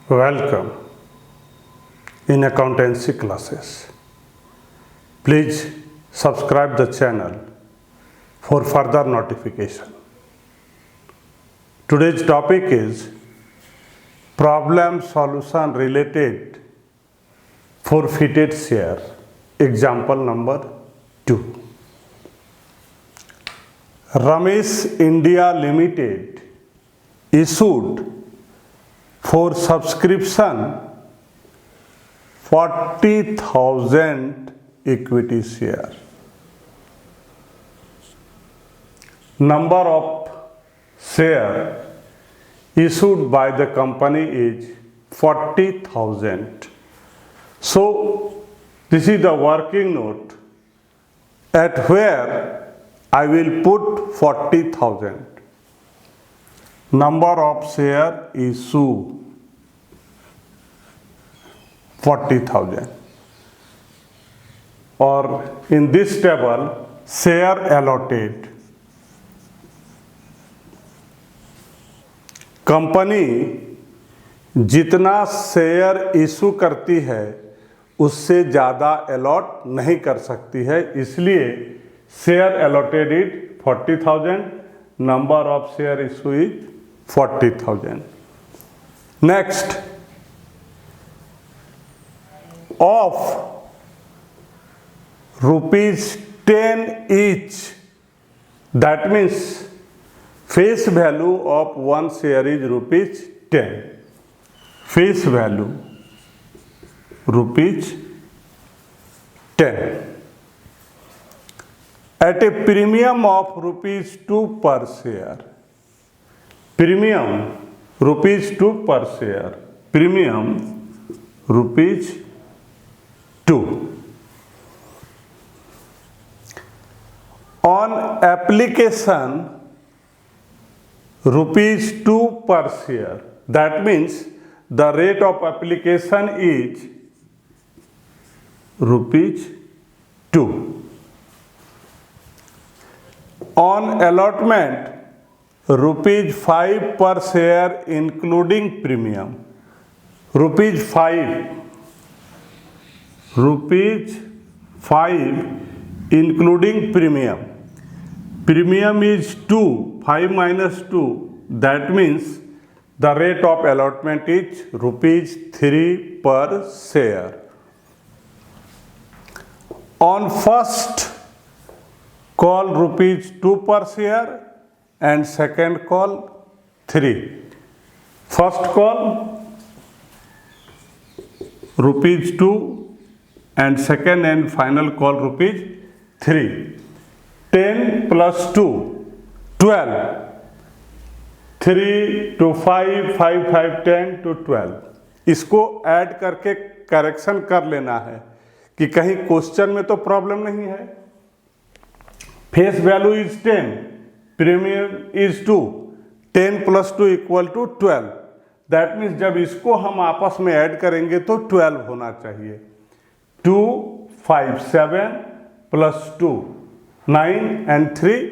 Welcome in accountancy classes. Please subscribe the channel for further notification. Today's topic is problem solution related forfeited share. Example number 2. Ramesh India Limited issued for subscription 40,000 equity share. Number of share issued by the company is 40,000. So this is the working note at where I will put 40,000. Number of share issue 40,000, or in this table share allotted. Company जितना share issue करती है उससे ज़्यादा allot नहीं कर सकती है, इसलिए share allotted is 40,000. Number of share issue is 40,000. Next, of ₹10 each, that means face value of one share is ₹10. Face value ₹10 at a premium of ₹2 per share. Premium ₹2 per share. Premium ₹2. On application ₹2 per share. That means the rate of application is ₹2. On allotment ₹5 per share including premium. ₹5 including premium. Premium is 2, 5 minus 2, that means the rate of allotment is ₹3 per share. On first call ₹2 per share and second call 3. First call ₹2 and second and final call ₹3. 10 plus 2, 12. 3 to 5, 5, 5, 10 to 12. इसको add करके correction कर लेना है कि कहीं question में तो problem नहीं है. Face value is 10, premium is 2, 10 plus 2 equal to 12. That means जब इसको हम आपस में ऐड करेंगे तो 12 होना चाहिए. 2, 5, 7 plus 2, 9 and 3,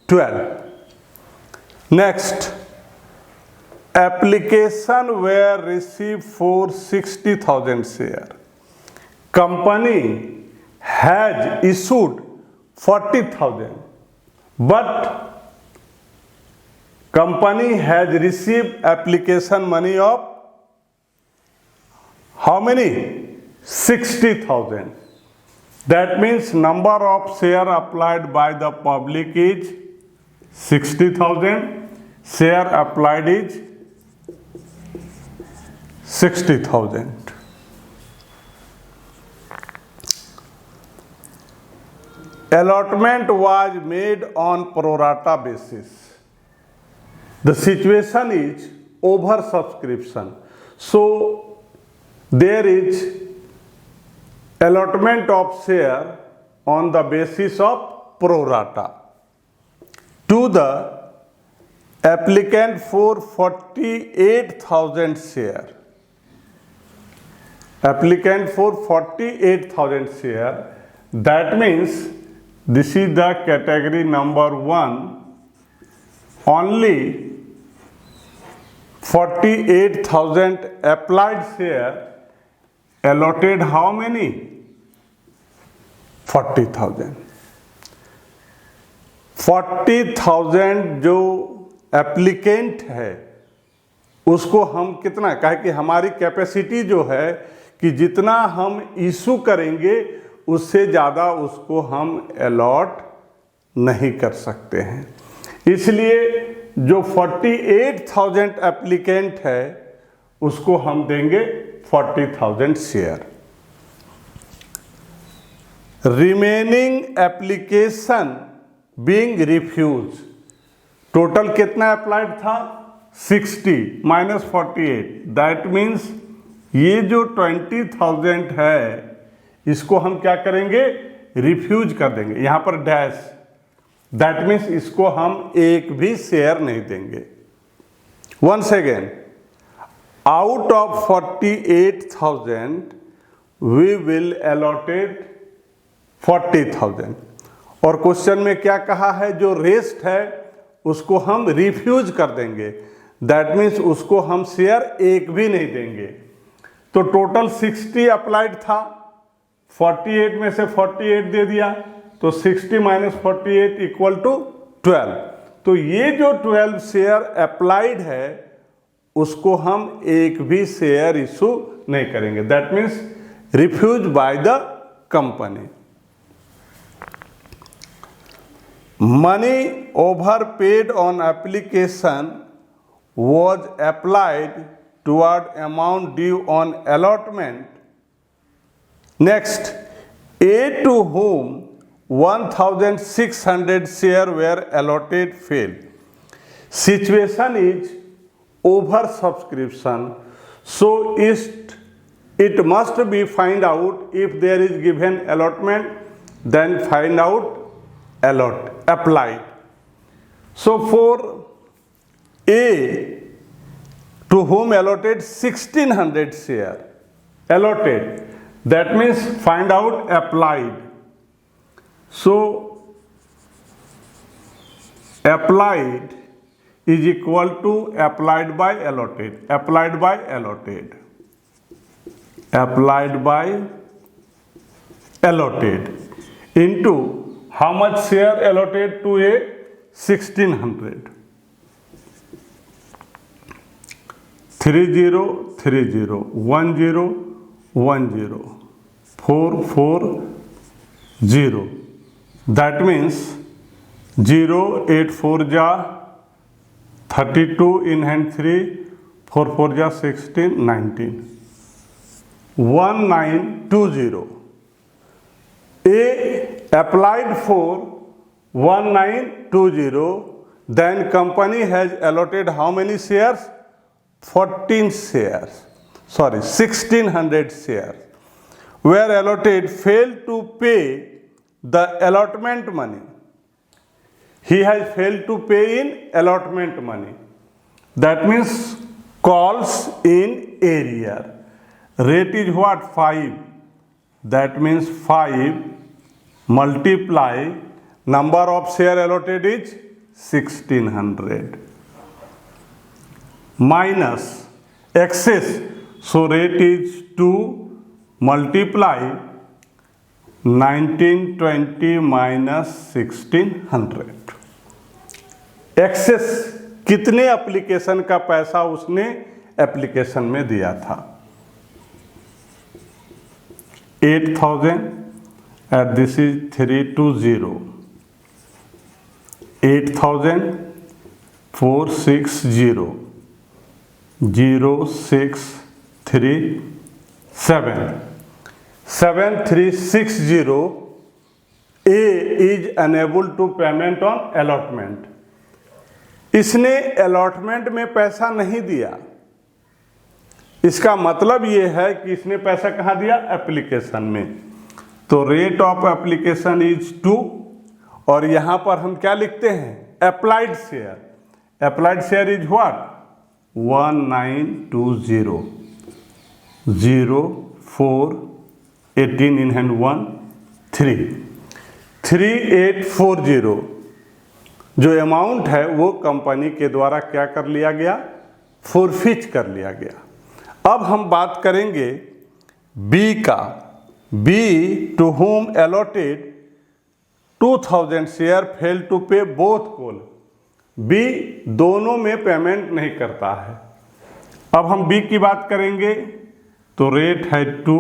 12. Next, application were received for 60,000 share. Company has issued 40,000, but company has received application money of how many? 60,000. That means number of share applied by the public is 60,000. Share applied is 60,000. Allotment was made on pro rata basis. The situation is oversubscription. So there is allotment of share on the basis of pro rata to the applicant for 48,000 share. Applicant for 48,000 share. That means this is the category number 1. Only 48,000 applied share allotted how many? 40,000. 40,000 जो applicant है उसको हम कितना, कहे कि हमारी capacity जो है कि जितना हम इशू करेंगे उससे ज़्यादा उसको हम अलॉट नहीं कर सकते हैं, इसलिए जो 48,000 एप्लीकेंट है उसको हम देंगे 40,000 share. Remaining application being refuse, total कितना अप्लाइड था? 60 माइनस 48, दैट मीन्स ये जो 20,000 है इसको हम क्या करेंगे? रिफ्यूज कर देंगे, यहां पर डैश, दैट मीन्स इसको हम एक भी शेयर नहीं देंगे। Once again, out of 48,000 we will allotted 40,000, और क्वेश्चन में क्या कहा है? जो रेस्ट है उसको हम रिफ्यूज कर देंगे, दैट मीन्स उसको हम शेयर एक भी नहीं देंगे। तो टोटल 60 अप्लाइड था, 48 में से 48 दे दिया, तो 60 माइनस 48 इक्वल टू 12। तो ये जो 12 शेयर अप्लाइड है उसको हम एक भी शेयर इशू नहीं करेंगे, that means refuse by the company. Money overpaid on application was applied toward amount due on allotment. Next, A to whom 1,600 share were allotted failed. Situation is over subscription, so it must be find out if there is given allotment, then find out applied. So for A to whom allotted 1,600 share allotted, that means find out applied. So applied is equal to applied by allotted, applied by allotted, applied by allotted into how much share allotted to A? 1,600. 30 30 10 10 4 4 0. That means 0 8 4 ja 32 in hand 3 4 4 ja 16 19 1920. A applied for 1920, then company has allotted how many shares? 14 shares, sorry 1,600 shares were allotted, failed to pay the allotment money. He has failed to pay in allotment money, that means calls in arrear. Rate is what? 5, that means 5 multiply number of share allotted is 1,600 minus excess, so rate is 2 multiply 1920 minus 1,600. Access कितने application का पैसा उसने application में दिया था? 8,000 and this is 320, 8,000 460 0637 7360. A is unable to payment on allotment. इसने allotment में पैसा नहीं दिया, इसका मतलब ये है कि इसने पैसा कहाँ दिया? एप्लीकेशन में। तो रेट ऑफ एप्लीकेशन इज 2, और यहां पर हम क्या लिखते हैं? Applied share. Applied share is what? 1920 0 4 18 in hand 1 3 3840 जो अमाउंट है वो कंपनी के द्वारा क्या कर लिया गया? फॉरफिच कर लिया गया। अब हम बात करेंगे बी का। B to whom allotted 2000 share fail to pay both call. B दोनों में पेमेंट नहीं करता है। अब हम बी की बात करेंगे तो रेट है 2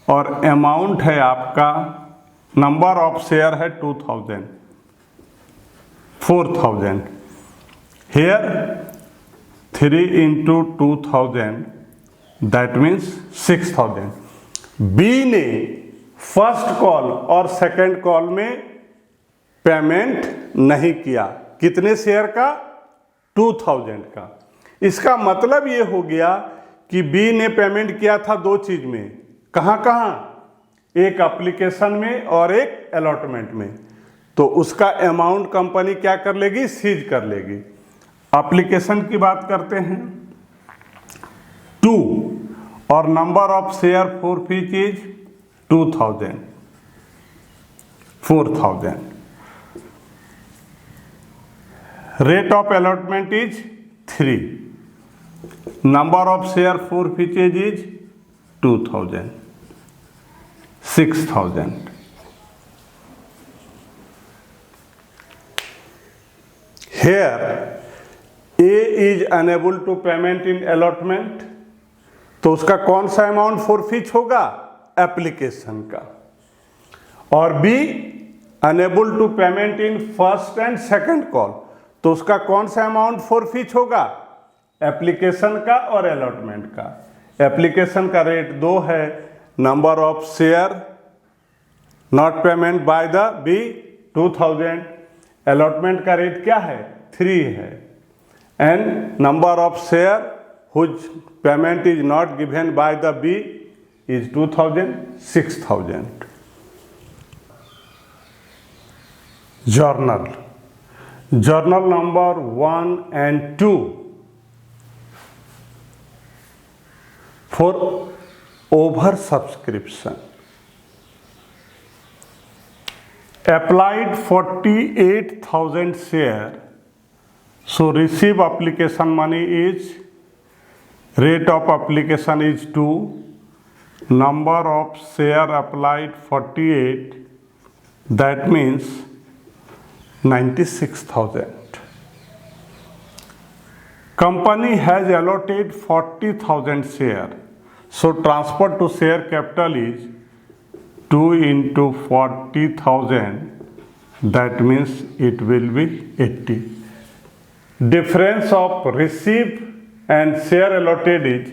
और अमाउंट है आपका, नंबर ऑफ शेयर है 2000, 4000। Here 3 into 2000 that means 6000। B ने फर्स्ट कॉल और सेकंड कॉल में पेमेंट नहीं किया। कितने शेयर का? 2000 का। इसका मतलब ये हो गया कि बी ने पेमेंट किया था दो चीज में। कहाँ कहाँ? एक एप्लीकेशन में और एक अलॉटमेंट में। तो उसका अमाउंट कंपनी क्या कर लेगी? सीज कर लेगी। एप्लीकेशन की बात करते हैं 2 और number of share forfeit is 2000, 4000। Rate of allotment is 3, number of share forfeitures is 2000, 6000। Here A is unable to payment in allotment, तो उसका कौन सा अमाउंट फॉरफिच होगा? एप्लीकेशन का। और B unable to payment in first and second call, तो उसका कौन सा अमाउंट फॉरफिच होगा? एप्लीकेशन का और अलॉटमेंट का। एप्लीकेशन का रेट 2 है, number of share not payment by the B 2000, allotment का रेट क्या है? 3 है, and number of share whose payment is not given by the B is 2000, 6000। Journal number 1 and 2 for over subscription. Applied 48,000 share, so receive application money is, rate of application is 2, number of share applied 48, that means 96,000. Company has allotted 40,000 share, so transfer to share capital is 2 into 40,000, that means it will be 80. Difference of receive and share allotted is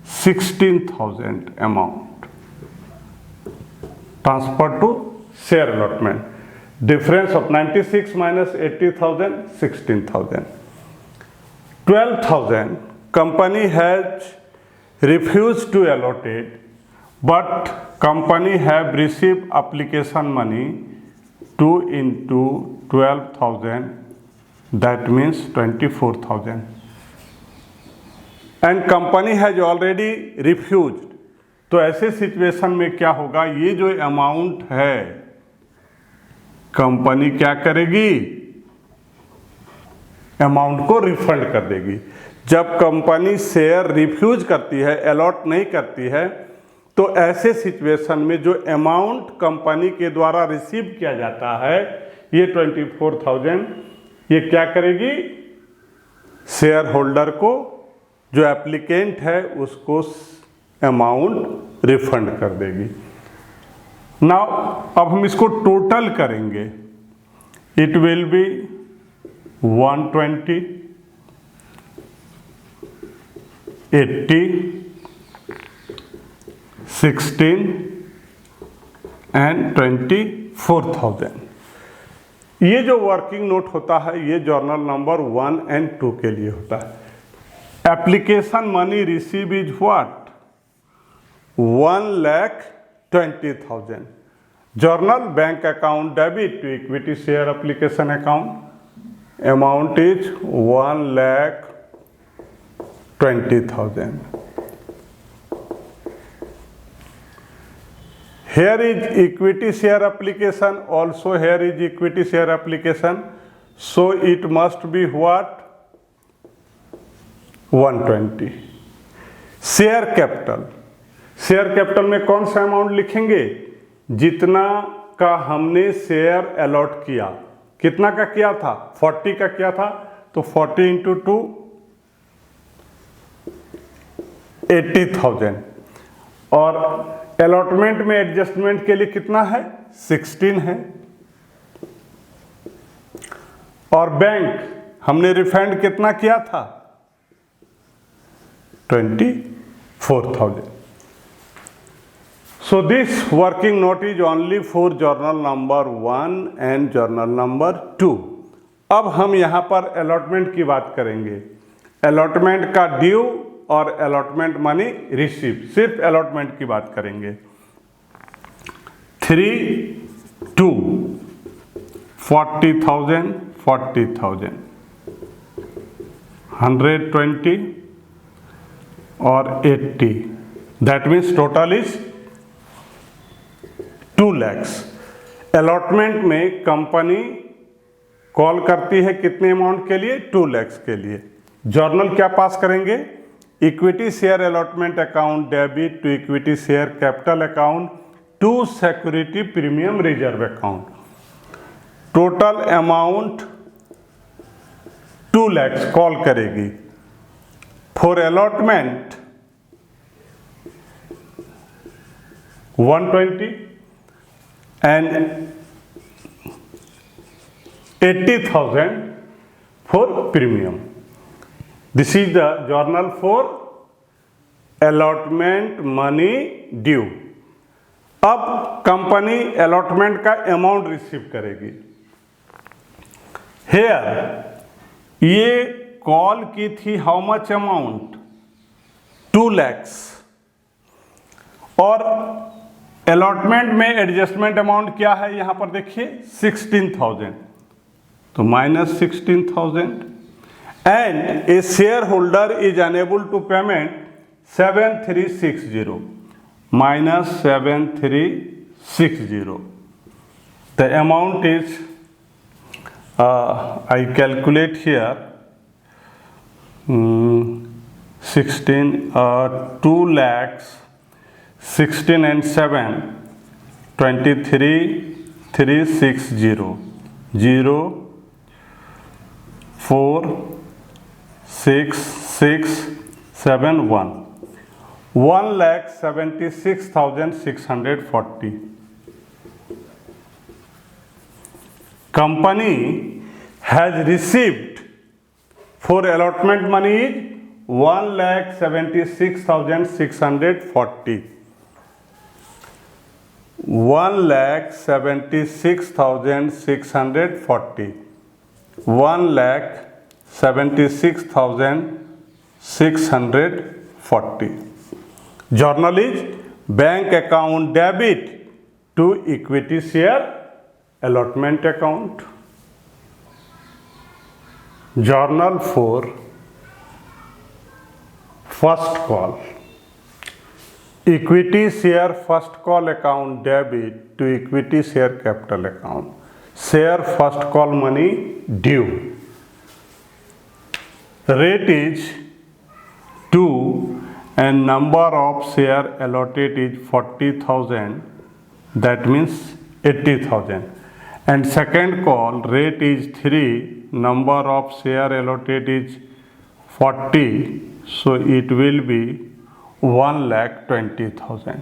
16,000 amount. Transfer to share allotment. Difference of 96 minus 80,000, 16,000. 12,000 company has refused to allot it, but company have received application money 2 into 12,000, that means 24,000. And company has already refused. तो ऐसे situation में क्या होगा? ये जो amount है company क्या करेगी? अमाउंट को रिफंड कर देगी। जब कंपनी शेयर रिफ्यूज करती है, अलॉट नहीं करती है, तो ऐसे सिचुएशन में जो अमाउंट कंपनी के द्वारा रिसीव किया जाता है, ये 24,000, ये क्या करेगी? शेयर होल्डर को, जो एप्लीकेंट है, उसको अमाउंट रिफंड कर देगी। नाउ अब हम इसको टोटल करेंगे। It will be 120, 80, 16 and 24,000। ये जो वर्किंग नोट होता है, ये जर्नल नंबर 1 and 2 के लिए होता है। Application money receive is what? 1,20,000। Journal bank account debit to equity share application account, amount is 1,20,000। Here is equity share application, also here is equity share application, so it must be what? 120। Share capital में कौन सा amount लिखेंगे? जितना का हमने share allot किया। कितना का किया था? 40 का किया था, तो 40 इंटू 2 80,000। और अलॉटमेंट में एडजस्टमेंट के लिए कितना है? 16 है। और बैंक हमने रिफंड कितना किया था? 24,000। So this working note is only for journal number 1 and journal number 2। अब हम यहाँ पर अलॉटमेंट की बात करेंगे। अलॉटमेंट का ड्यू और अलॉटमेंट मनी रिसीव, सिर्फ अलॉटमेंट की बात करेंगे। 3, 2, 40,000, 40,000, 120 और 80, that means total is 2 lakhs। Allotment में कंपनी कॉल करती है कितने अमाउंट के लिए? 2 lakhs के लिए। जर्नल क्या पास करेंगे? Equity share allotment account debit to equity share capital account to security premium reserve account. Total amount 2 lakhs call करेगी। For allotment 120 and 80,000 for premium। This is the journal for allotment money due। अब company allotment का amount receive करेगी। Here ये call की थी how much amount? 2 lakhs। और allotment में adjustment amount क्या है? यहां पर देखिए 16,000, तो minus 16,000। And a share holder is unable to payment 7360 minus 7360। The amount is I calculate here 16 2 lakhs 16 and 7 23,360 0 4 6 6 7 1 1,76,640। Company has received for allotment money is 1,76,640। 1,76,640 1,76,640। Journal is bank account debit to equity share allotment account। Journal for first call equity share first call account debit to equity share capital account. Share first call money due. Rate is 2 and number of share allotted is 40,000, that means 80,000। and second call rate is 3, number of share allotted is 40, so it will be 1,20,000।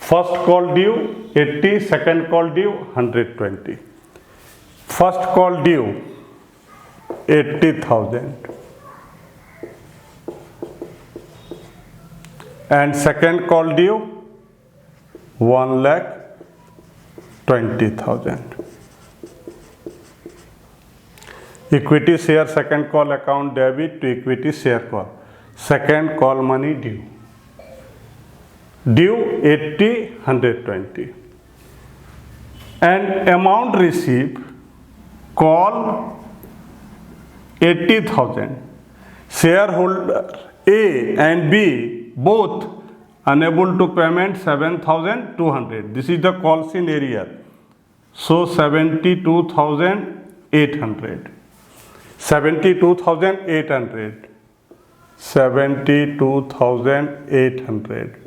First call due 80, second call due 120। First call due 80,000 and second call due 1,20,000। Equity share second call account debit to equity share call। Second call money due 80, 120 and amount received call 80,000। shareholder A and B both unable to payment 7,200। this is the calls in area, so 72,800 72,800 72,800.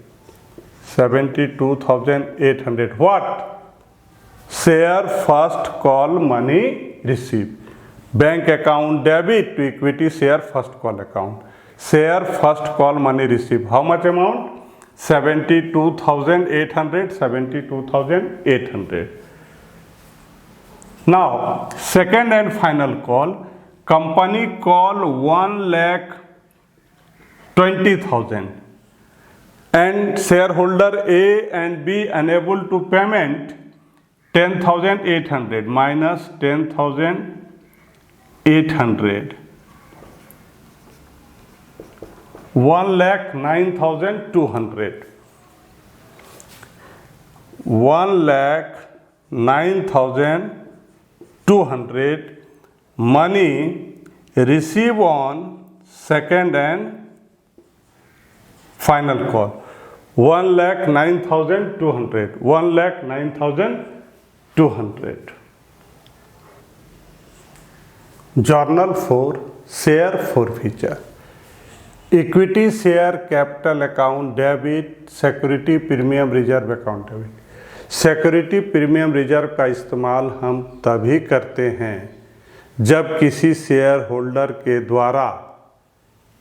72,800. What? Share first call money receive. Bank account debit to equity share first call account. Share first call money receive. How much amount? 72,800. 72,800. Now, second and final call. Company call 1,20,000 and shareholder A and B unable to payment 10,800 minus 10,800, 1,09,200. 1,09,200 money receive on second and final call. 1,09,200. 1,09,200. Journal 4 share forfeiture. Equity share capital account debit, security premium reserve account debit. Security premium reserve का इस्तेमाल हम तभी करते हैं जब किसी share holder के द्वारा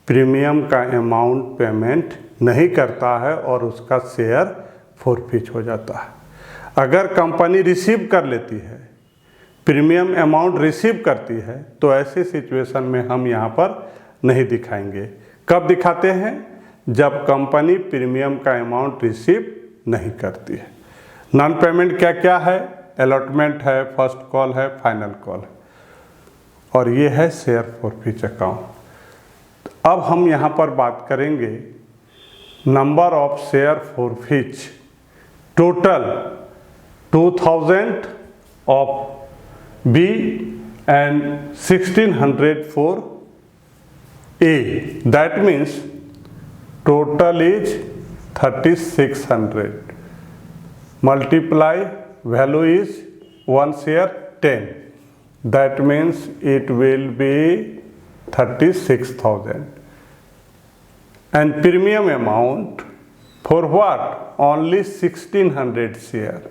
प्रीमियम का अमाउंट पेमेंट नहीं करता है और उसका शेयर फोरफिट हो जाता है। अगर कंपनी रिसीव कर लेती है, प्रीमियम अमाउंट रिसीव करती है, तो ऐसे सिचुएशन में हम यहाँ पर नहीं दिखाएंगे। कब दिखाते हैं? जब कंपनी प्रीमियम का अमाउंट रिसीव नहीं करती है। नॉन पेमेंट क्या क्या है? अलॉटमेंट है, फर्स्ट कॉल है, फाइनल कॉल है, और ये है शेयर फॉरफिट अकाउंट। अब हम यहाँ पर बात करेंगे number of share forfeit. Total 2000 of B and 1600 for A, that means total is 3600. Multiply value is 1 share 10, that means it will be 36,000. And premium amount for what? Only 1600 share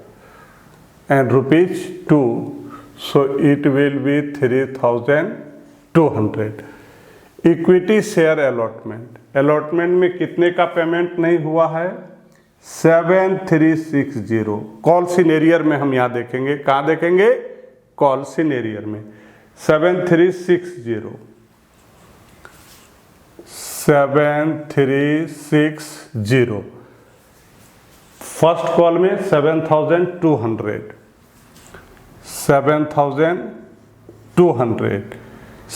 and rupees 2, so it will be 3200. Equity share allotment. Allotment में कितने का payment नहीं हुआ है? 7360. Call senior में हम यहाँ देखेंगे। कहाँ देखेंगे? कॉल सीनियर में 7360. 7360. फर्स्ट कॉल में 7200. 7200.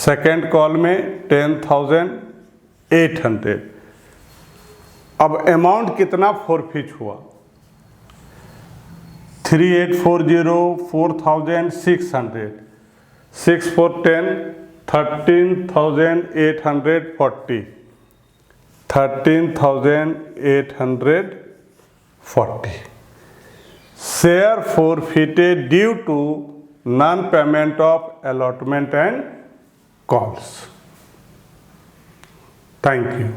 सेकेंड कॉल में 10,800. अब अमाउंट कितना फोरफिट हुआ? 3840, 4600, 6 4 10, 13,840, 13,840. Share forfeited due to non-payment of allotment and calls. Thank you.